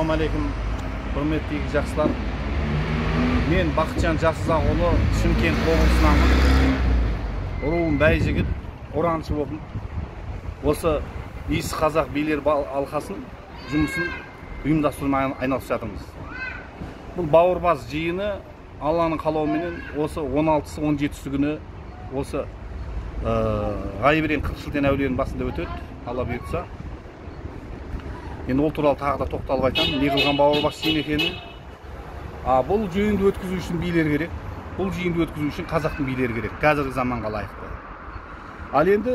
Assalamualaikum, hurmatli жақсылар. Мен Бақытжан Жасызақұлы, Шымкент облысынанмын. Руым бәйжігіт, ораншы болдым. Осы иісі қазақ билер алқасын жұмысын ұйымдастырумен айналысып жатырмыз. Бұл бауырбас жиыны Алланың қалауыменен осы 16-17 күні осы ғайберен 40 жылдан әулиенің басында өтеді, Алла бұйыртса. Енді ол туралы тағы да тоқталып айтамын, не қылған бауырбас жиын екенін. Бұл жиынды өткізу үшін билер керек. Бұл жиынды өткізу үшін қазақтың билері керек, қазіргі заманға лайықты. Ал енді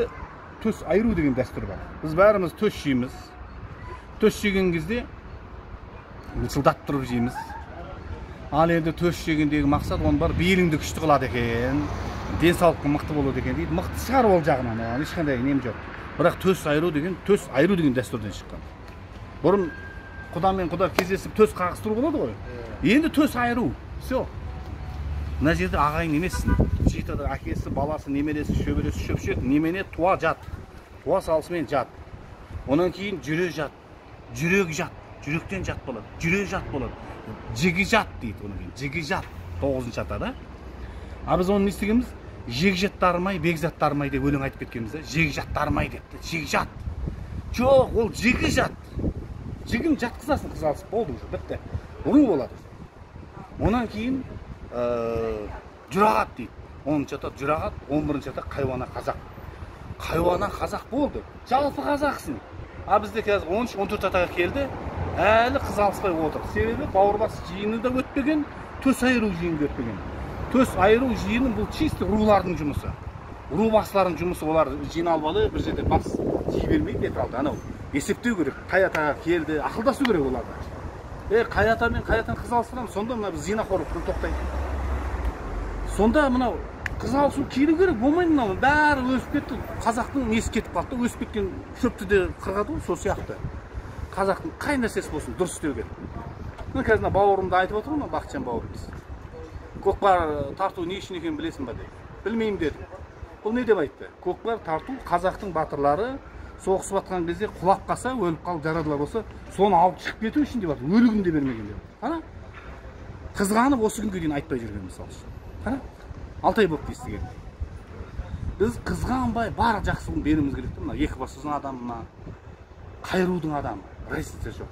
төс айыру деген дәстүр бар. Біз бәріміз төс жейміз. Төс жеген кезде жылдап тұрып жейміз. Ал енді төс жегендегі мақсат оның бар, беліңді күшті қылады екен, денсаулыққа мықты болады екен дейді. Мықты шығар ол жағынан, ешқандай нем жоқ. Бірақ төс айыру деген дәстүрден шыққан. Бұрын құда мен құда кездесіп төс қағыстыру болады ғой. Енді төс айыру. Все. Мына жерде ағайын емессің. Жеті әкесі, баласы, немересі, шөбересі, шөпшек, немене туа жат. Туа салысымен жат. Онан кейін жүре жат. Жүрек жат. Жүректен жат болады. Жүре жат болады. Жігі жат дейді онан кейін. Жігі жат. 9-шы атада. Біз оны не істегенбіз? Жег жаттармай, бек жаттармай деп өлең айтып кеткенбіз. Жег жаттармай депті. Жег жат. Жоқ, ол жігі жат. Жігін жатқызасың, қыз алысып болды уже, бітті. Ұру болады. Онан кейін жүрағат дейді. 10-шы ата жүрағат, 11-шы ата қайуана қазақ. Қайуана қазақ болды. Жалпы қазақсың. Бізде қазір 13-14 атаға келді, әлі қыз алыспай отыр. Себебі бауырбас жиыны да өтпеген, төс айыру жиыны да өтпеген. Төс айыру жиыны бұл чисті рулардың жұмысы. Ру басылардың жұмысы, олар жиналып алып, бір жерде бас жей бермейді, бет алды. Анау есептеу керек, қай атаға келді, ақылдасу керек оларға. Қай ата мен қай атаны қыз алыстырамыз, сонда мына біз зинақорлықтан тоқтайды. Сонда мынау қыз алысу келу керек, болмайды мынау. Бәрі өсіп кетті, қазақтың несі кетіп қалды, өсіп кеткен шөпті де қырғады ғой, сол сияқты. Қазақтың қай нәрсесі болсын, дұрыс істеу керек. Қазір бауырымды айтып отыр ғой, Бақытжан бауырымыз. Көкпар тарту не үшін екенін білесің ба деп. Білмеймін дедім. Бұл не деп айтты? Көкпар тарту қазақтың батырлары соғысып жатқан кезде құлап қалса, өліп қалып жарадылар болса, соны алып шығып кету үшін деп жатыр. Өлігін де бермеген деп. Қара. Қызғанып осы күнге дейін айтпай жүрген мысалы үшін. Қара. Алтай болып естіген. Біз қызғанбай бар жақсылығын беруіміз керек те, мына екібастұздың адамына, қайрудың адамы, разница жоқ.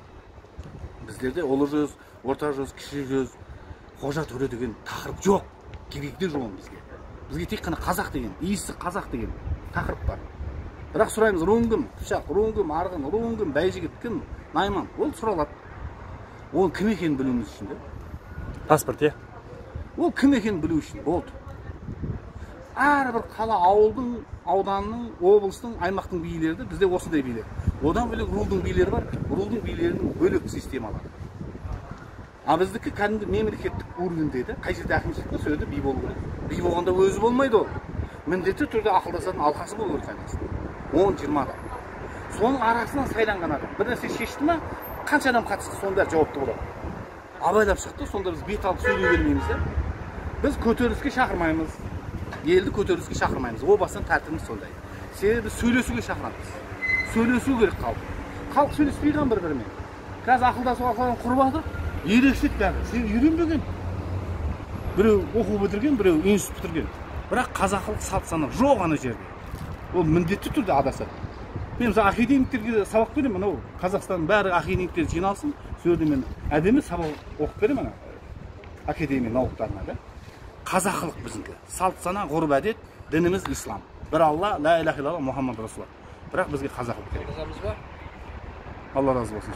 Біздерде ұлы жүз, орта жүз, кіші жүз, қожа төре деген тақырып жоқ. Керекте жоқ бізге. Бізге тек қана қазақ деген, иісі қазақ деген тақырып бар. Бірақ сұраймыз, руың кім? Қыпшақ, руың кім? Арғын, руың кім? Бәйжігіт кім? Найман. Ол сұралады. Ол кім екенін білуіміз үшін де. Паспорт, е? Ол кім екенін білу үшін болды. Әрбір қала, ауылдың, ауданның, облыстың, аймақтың билері де бізде осындай билер. Одан бөлек рудың билері бар. Рудың билерінің бөлек системалары. Біздікі кәдімгі мемлекеттік уровеньде, қай жерде әкімшілік бар, сол жерде би болу керек. Би болғанда өзі болмайды ол. Міндетті түрде ақылдасатын алқасы болу керек айналасында. 10-20 адам. Соның арасынан сайланған адам. Бір нәрсе шешті ма, қанша адам қатысты, соның бәрі жауапты болады. Абайлап шықты, сонда біз бет алып сөйлей бермейміз де. Біз көтеріліске шақырмаймыз. Елді көтеріліске шақырмаймыз. О бастан тәртібіміз сондай. Себебі сөйлесуге шақырамыз. Сөйлесу керек халық. Халық сөйлеспей қалған бір-бірімен. Қазір ақылдасу арқылы құрып жатыр. Ерекшелік бәрі. Сен үйренбеген. Біреу оқу бітірген, біреу институт бітірген. Бірақ қазақылық салт сана жоқ ана жерде. Ол міндетті түрде адасады. Мен мысалы академиктерге сабақ беремін, анау Қазақстанның бәрі академиктер жиналсын, сол жерде мен әдемі сабақ оқып беремін ана академия науктарына да. Қазақылық біздіңкі. Салт сана, ғұрып әдет, дініміз ислам. Бір Алла, ла иляха илlalloh, Мұхаммад расулуллах. Бірақ бізге қазақылық керек. Жазамыз ба? Алла разы болсын.